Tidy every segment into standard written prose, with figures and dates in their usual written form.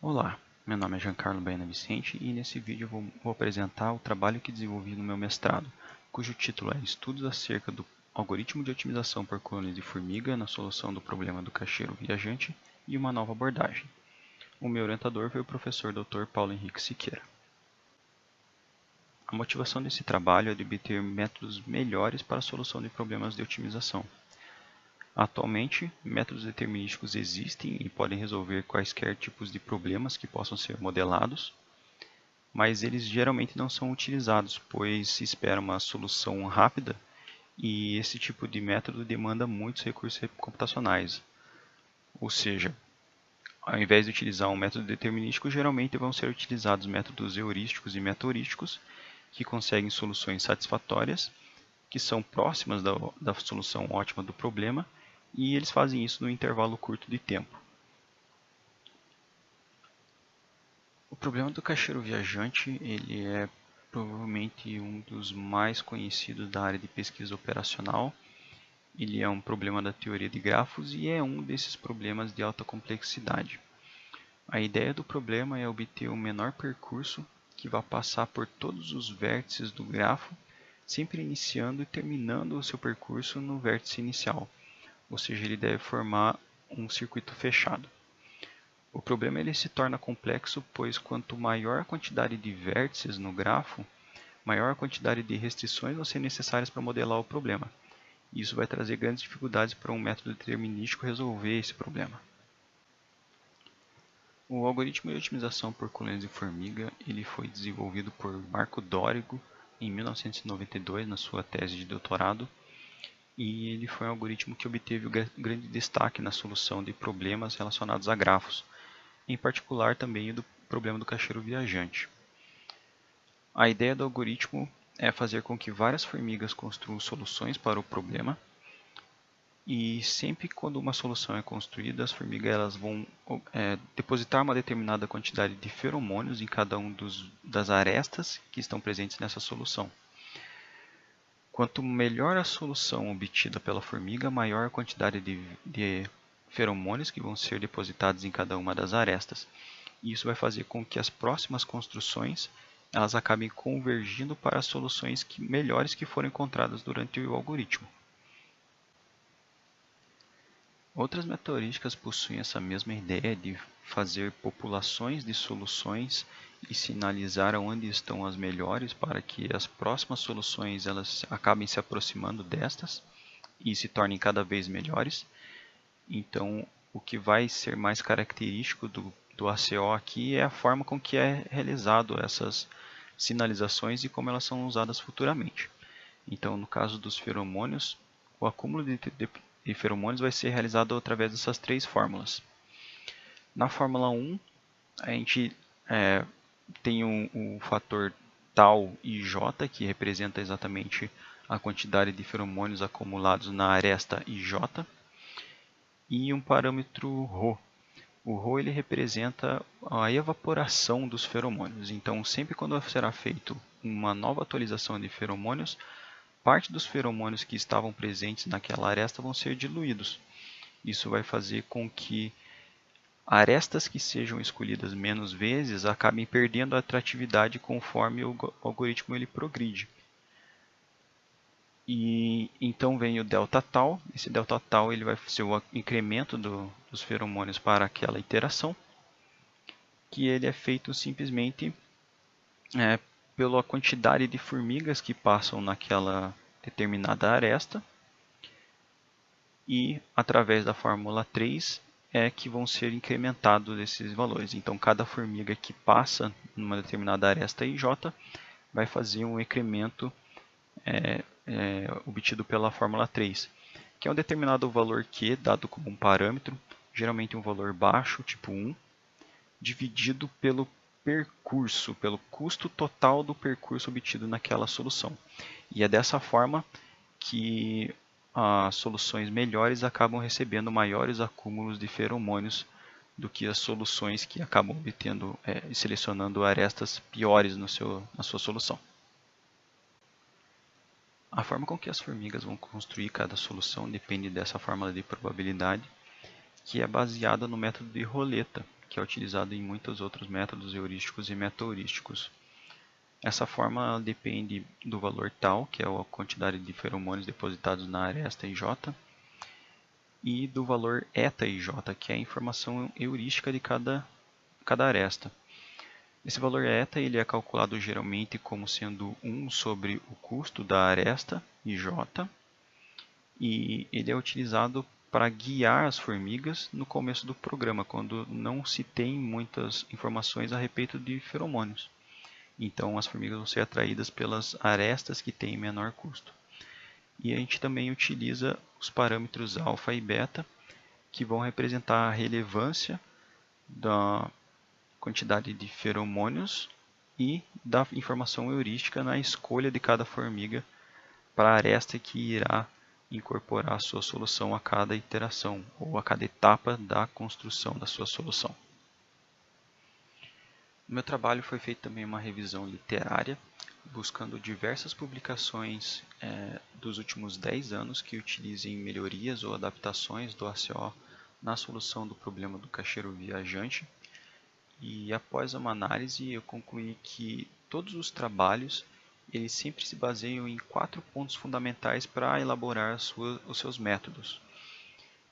Olá, meu nome é Giancarlo Baena Vicente e nesse vídeo eu vou apresentar o trabalho que desenvolvi no meu mestrado, cujo título é Estudos acerca do algoritmo de otimização por colônias de formiga na solução do problema do caixeiro viajante e uma nova abordagem. O meu orientador foi o professor Dr. Paulo Henrique Siqueira. A motivação desse trabalho é de obter métodos melhores para a solução de problemas de otimização. Atualmente, métodos determinísticos existem e podem resolver quaisquer tipos de problemas que possam ser modelados, mas eles geralmente não são utilizados, pois se espera uma solução rápida e esse tipo de método demanda muitos recursos computacionais. Ou seja, ao invés de utilizar um método determinístico, geralmente vão ser utilizados métodos heurísticos e meta-heurísticos que conseguem soluções satisfatórias, que são próximas da solução ótima do problema, e eles fazem isso no intervalo curto de tempo. O problema do caixeiro viajante ele é provavelmente um dos mais conhecidos da área de pesquisa operacional. Ele é um problema da teoria de grafos e é um desses problemas de alta complexidade. A ideia do problema é obter o menor percurso que vá passar por todos os vértices do grafo, sempre iniciando e terminando o seu percurso no vértice inicial, ou seja, ele deve formar um circuito fechado. O problema ele se torna complexo, pois quanto maior a quantidade de vértices no grafo, maior a quantidade de restrições vão ser necessárias para modelar o problema. Isso vai trazer grandes dificuldades para um método determinístico resolver esse problema. O algoritmo de otimização por colônias de formiga ele foi desenvolvido por Marco Dórigo em 1992 na sua tese de doutorado, e ele foi um algoritmo que obteve grande destaque na solução de problemas relacionados a grafos, em particular também o do problema do caixeiro viajante. A ideia do algoritmo é fazer com que várias formigas construam soluções para o problema, e sempre quando uma solução é construída, as formigas elas vão depositar uma determinada quantidade de feromônios em cada um das arestas que estão presentes nessa solução. Quanto melhor a solução obtida pela formiga, maior a quantidade de feromônios que vão ser depositados em cada uma das arestas. E isso vai fazer com que as próximas construções elas acabem convergindo para as soluções melhores que foram encontradas durante o algoritmo. Outras meta-heurísticas possuem essa mesma ideia de fazer populações de soluções e sinalizar onde estão as melhores para que as próximas soluções elas acabem se aproximando destas e se tornem cada vez melhores. Então, o que vai ser mais característico do ACO aqui é a forma com que é realizado essas sinalizações e como elas são usadas futuramente. Então, no caso dos feromônios, o acúmulo de feromônios vai ser realizado através dessas três fórmulas. Na fórmula 1, a gente tem um fator tau e j, que representa exatamente a quantidade de feromônios acumulados na aresta IJ, e um parâmetro ρ. O ρ ele representa a evaporação dos feromônios. Então, sempre quando será feita uma nova atualização de feromônios, parte dos feromônios que estavam presentes naquela aresta vão ser diluídos. Isso vai fazer com que arestas que sejam escolhidas menos vezes acabem perdendo a atratividade conforme o algoritmo ele progride. E então vem o delta tal. Esse delta tal ele vai ser o incremento dos feromônios para aquela iteração, que ele é feito simplesmente pela quantidade de formigas que passam naquela determinada aresta, e através da fórmula 3 é que vão ser incrementados esses valores. Então, cada formiga que passa numa determinada aresta IJ vai fazer um incremento obtido pela fórmula 3, que é um determinado valor Q, dado como um parâmetro, geralmente um valor baixo, tipo 1, dividido pelo percurso, pelo custo total do percurso obtido naquela solução. E é dessa forma que as soluções melhores acabam recebendo maiores acúmulos de feromônios do que as soluções que acabam obtendo e selecionando arestas piores na sua solução. A forma com que as formigas vão construir cada solução depende dessa fórmula de probabilidade, que é baseada no método de roleta, que é utilizado em muitos outros métodos heurísticos e meta-heurísticos. Essa forma depende do valor tal, que é a quantidade de feromônios depositados na aresta IJ, e do valor eta IJ, que é a informação heurística de cada aresta. Esse valor eta ele é calculado geralmente como sendo 1 sobre o custo da aresta IJ, e ele é utilizado para guiar as formigas no começo do programa, quando não se tem muitas informações a respeito de feromônios. Então as formigas vão ser atraídas pelas arestas que têm menor custo. E a gente também utiliza os parâmetros alfa e beta, que vão representar a relevância da quantidade de feromônios e da informação heurística na escolha de cada formiga para a aresta que irá incorporar a sua solução a cada iteração ou a cada etapa da construção da sua solução. No meu trabalho foi feita também uma revisão literária, buscando diversas publicações dos últimos 10 anos que utilizem melhorias ou adaptações do ACO na solução do problema do caixeiro viajante. E após uma análise, eu concluí que todos os trabalhos eles sempre se baseiam em 4 pontos fundamentais para elaborar os seus métodos.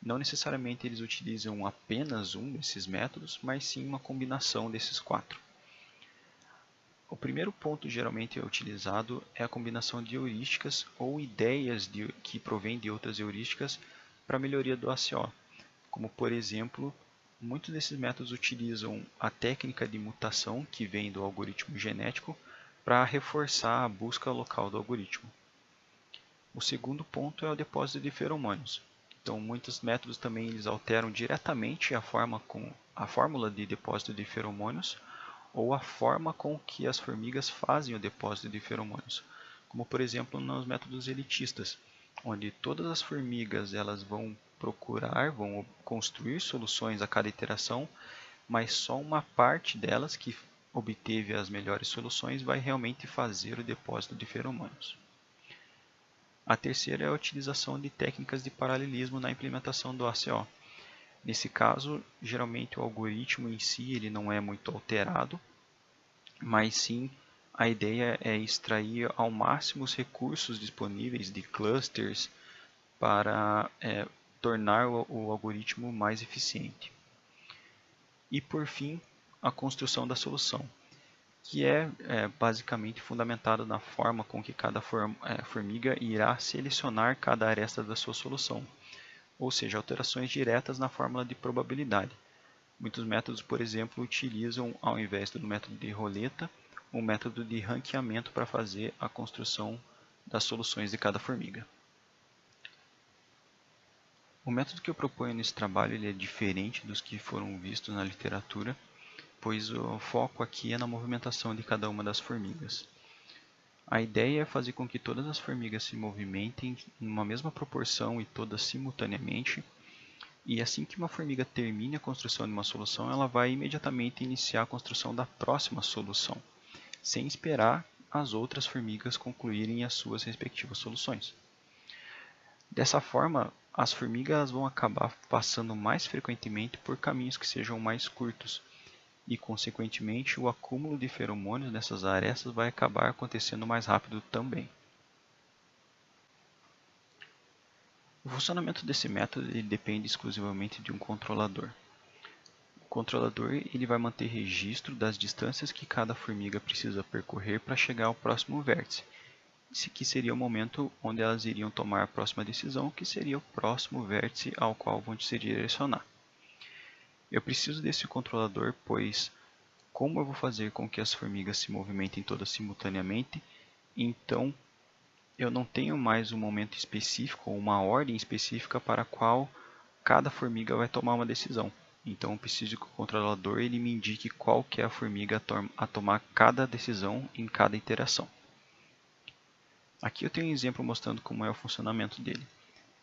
Não necessariamente eles utilizam apenas um desses métodos, mas sim uma combinação desses 4. O primeiro ponto geralmente utilizado é a combinação de heurísticas ou ideias que provêm de outras heurísticas para a melhoria do ACO, como por exemplo, muitos desses métodos utilizam a técnica de mutação que vem do algoritmo genético para reforçar a busca local do algoritmo. O segundo ponto é o depósito de feromônios. Então, muitos métodos também eles alteram diretamente a fórmula de depósito de feromônios ou a forma com que as formigas fazem o depósito de feromônios, como por exemplo nos métodos elitistas, onde todas as formigas elas vão construir soluções a cada iteração, mas só uma parte delas que obteve as melhores soluções vai realmente fazer o depósito de feromônios. A terceira é a utilização de técnicas de paralelismo na implementação do ACO. Nesse caso, geralmente o algoritmo em si ele não é muito alterado, mas sim a ideia é extrair ao máximo os recursos disponíveis de clusters para tornar o algoritmo mais eficiente. E por fim, a construção da solução, que é basicamente fundamentada na forma com que cada formiga irá selecionar cada aresta da sua solução, ou seja, alterações diretas na fórmula de probabilidade. Muitos métodos, por exemplo, utilizam, ao invés do método de roleta, um método de ranqueamento para fazer a construção das soluções de cada formiga. O método que eu proponho nesse trabalho ele é diferente dos que foram vistos na literatura, pois o foco aqui é na movimentação de cada uma das formigas. A ideia é fazer com que todas as formigas se movimentem em uma mesma proporção e todas simultaneamente, e assim que uma formiga termine a construção de uma solução, ela vai imediatamente iniciar a construção da próxima solução, sem esperar as outras formigas concluírem as suas respectivas soluções. Dessa forma, as formigas vão acabar passando mais frequentemente por caminhos que sejam mais curtos, e, consequentemente, o acúmulo de feromônios nessas arestas vai acabar acontecendo mais rápido também. O funcionamento desse método ele depende exclusivamente de um controlador. O controlador ele vai manter registro das distâncias que cada formiga precisa percorrer para chegar ao próximo vértice, que seria o momento onde elas iriam tomar a próxima decisão, que seria o próximo vértice ao qual vão se direcionar. Eu preciso desse controlador, pois como eu vou fazer com que as formigas se movimentem todas simultaneamente, então eu não tenho mais um momento específico ou uma ordem específica para a qual cada formiga vai tomar uma decisão. Então eu preciso que o controlador ele me indique qual que é a formiga a tomar cada decisão em cada iteração. Aqui eu tenho um exemplo mostrando como é o funcionamento dele.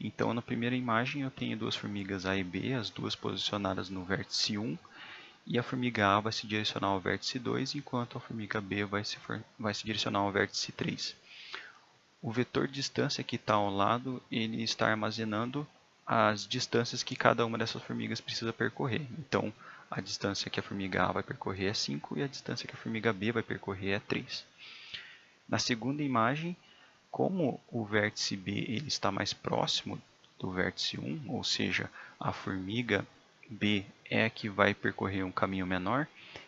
Então na primeira imagem eu tenho duas formigas A e B, as duas posicionadas no vértice 1, e a formiga A vai se direcionar ao vértice 2, enquanto a formiga B vai se direcionar ao vértice 3. O vetor de distância que está ao lado, ele está armazenando as distâncias que cada uma dessas formigas precisa percorrer. Então, a distância que a formiga A vai percorrer é 5 e a distância que a formiga B vai percorrer é 3. Na segunda imagem, como o vértice B ele está mais próximo do vértice 1, ou seja, a formiga B é a que vai percorrer um caminho menor,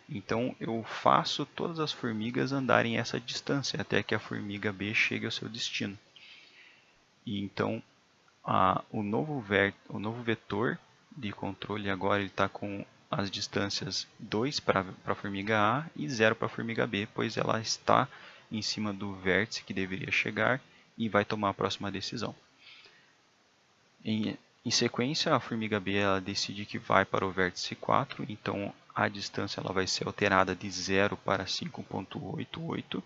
então eu faço todas as formigas andarem essa distância até que a formiga B chegue ao seu destino. E então o novo vetor de controle agora está com as distâncias 2 para a formiga A e 0 para a formiga B, pois ela está em cima do vértice que deveria chegar e vai tomar a próxima decisão. Em sequência, a formiga B ela decide que vai para o vértice 4, então a distância ela vai ser alterada de 0 para 5,88.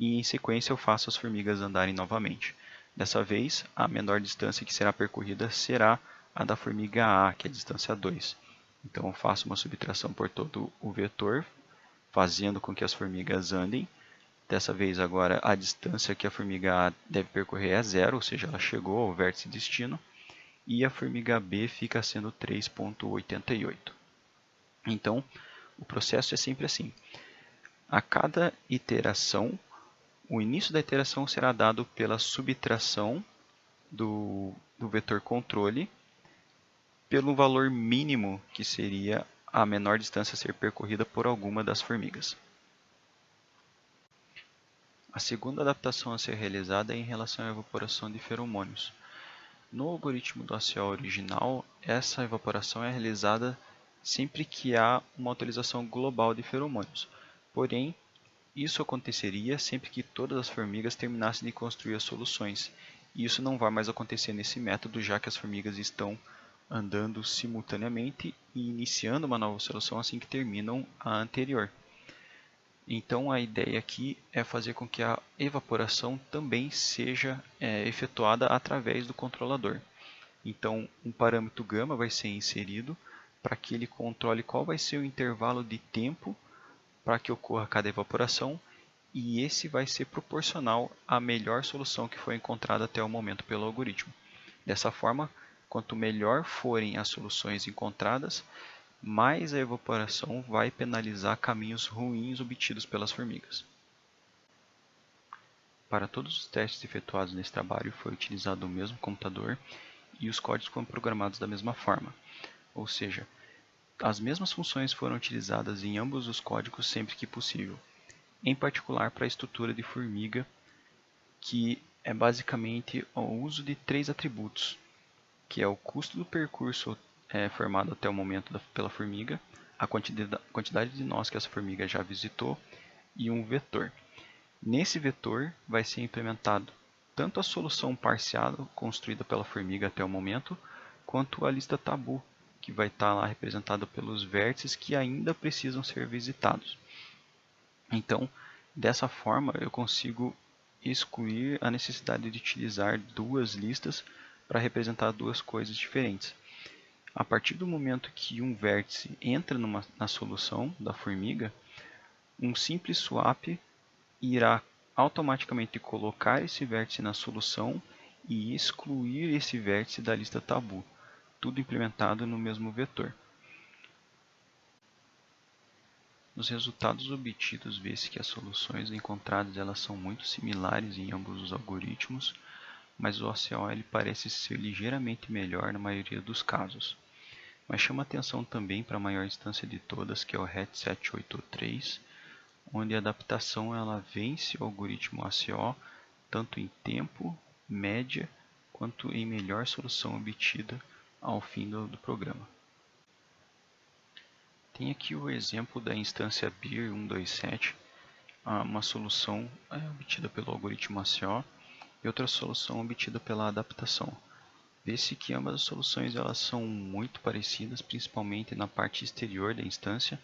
E em sequência eu faço as formigas andarem novamente. Dessa vez, a menor distância que será percorrida será a da formiga A, que é a distância 2. Então eu faço uma subtração por todo o vetor, fazendo com que as formigas andem. Dessa vez agora a distância que a formiga A deve percorrer é 0, ou seja, ela chegou ao vértice destino. E a formiga B fica sendo 3,88. Então, o processo é sempre assim. A cada iteração, o início da iteração será dado pela subtração do vetor controle pelo valor mínimo, que seria a menor distância a ser percorrida por alguma das formigas. A segunda adaptação a ser realizada é em relação à evaporação de feromônios. No algoritmo do ACO original, essa evaporação é realizada sempre que há uma utilização global de feromônios. Porém, isso aconteceria sempre que todas as formigas terminassem de construir as soluções. E isso não vai mais acontecer nesse método, já que as formigas estão andando simultaneamente e iniciando uma nova solução assim que terminam a anterior. Então a ideia aqui é fazer com que a evaporação também seja efetuada através do controlador. Então um parâmetro gama vai ser inserido para que ele controle qual vai ser o intervalo de tempo para que ocorra cada evaporação, e esse vai ser proporcional à melhor solução que foi encontrada até o momento pelo algoritmo. Dessa forma, quanto melhor forem as soluções encontradas, mais a evaporação vai penalizar caminhos ruins obtidos pelas formigas. Para todos os testes efetuados nesse trabalho foi utilizado o mesmo computador e os códigos foram programados da mesma forma, ou seja, as mesmas funções foram utilizadas em ambos os códigos sempre que possível, em particular para a estrutura de formiga, que é basicamente o uso de 3 atributos, que é o custo do percurso formado até o momento pela formiga, a quantidade de nós que essa formiga já visitou e um vetor. Nesse vetor vai ser implementado tanto a solução parcial construída pela formiga até o momento, quanto a lista tabu, que vai estar lá representada pelos vértices que ainda precisam ser visitados. Então, dessa forma, eu consigo excluir a necessidade de utilizar duas listas para representar duas coisas diferentes. A partir do momento que um vértice entra na solução da formiga, um simples swap irá automaticamente colocar esse vértice na solução e excluir esse vértice da lista tabu, tudo implementado no mesmo vetor. Nos resultados obtidos vê-se que as soluções encontradas elas são muito similares em ambos os algoritmos, mas o ACO ele parece ser ligeiramente melhor na maioria dos casos. Mas chama atenção também para a maior instância de todas, que é o RET 783, onde a adaptação ela vence o algoritmo ACO tanto em tempo, média, quanto em melhor solução obtida ao fim do programa. Tem aqui o exemplo da instância BIR 127, uma solução obtida pelo algoritmo ACO e outra solução obtida pela adaptação. Vê-se que ambas as soluções elas são muito parecidas, principalmente na parte exterior da instância,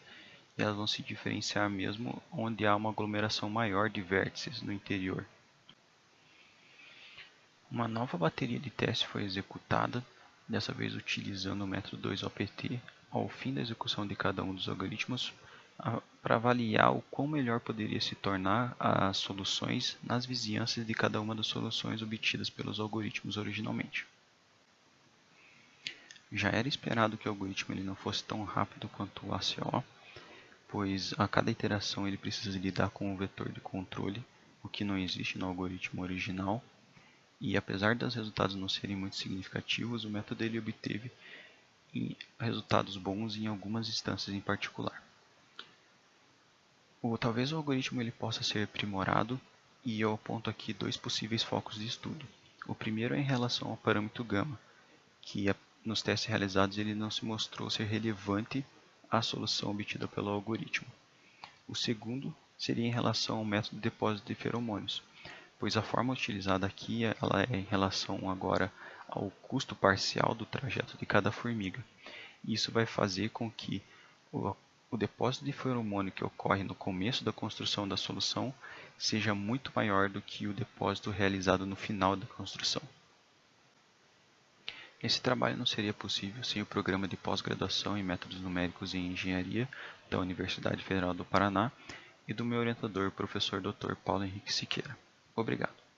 e elas vão se diferenciar mesmo onde há uma aglomeração maior de vértices no interior. Uma nova bateria de teste foi executada, dessa vez utilizando o método 2OPT, ao fim da execução de cada um dos algoritmos, para avaliar o quão melhor poderia se tornar as soluções nas vizinhanças de cada uma das soluções obtidas pelos algoritmos originalmente. Já era esperado que o algoritmo ele não fosse tão rápido quanto o ACO, pois a cada iteração ele precisa lidar com um vetor de controle, o que não existe no algoritmo original, e apesar dos resultados não serem muito significativos, o método ele obteve resultados bons em algumas instâncias em particular. Talvez o algoritmo ele possa ser aprimorado, e eu aponto aqui dois possíveis focos de estudo. O primeiro é em relação ao parâmetro gama, que nos testes realizados ele não se mostrou ser relevante à solução obtida pelo algoritmo. O segundo seria em relação ao método de depósito de feromônios, pois a forma utilizada aqui ela é em relação agora ao custo parcial do trajeto de cada formiga. Isso vai fazer com que o depósito de feromônio que ocorre no começo da construção da solução seja muito maior do que o depósito realizado no final da construção. Esse trabalho não seria possível sem o programa de pós-graduação em métodos numéricos e engenharia da Universidade Federal do Paraná e do meu orientador, professor Dr. Paulo Henrique Siqueira. Obrigado.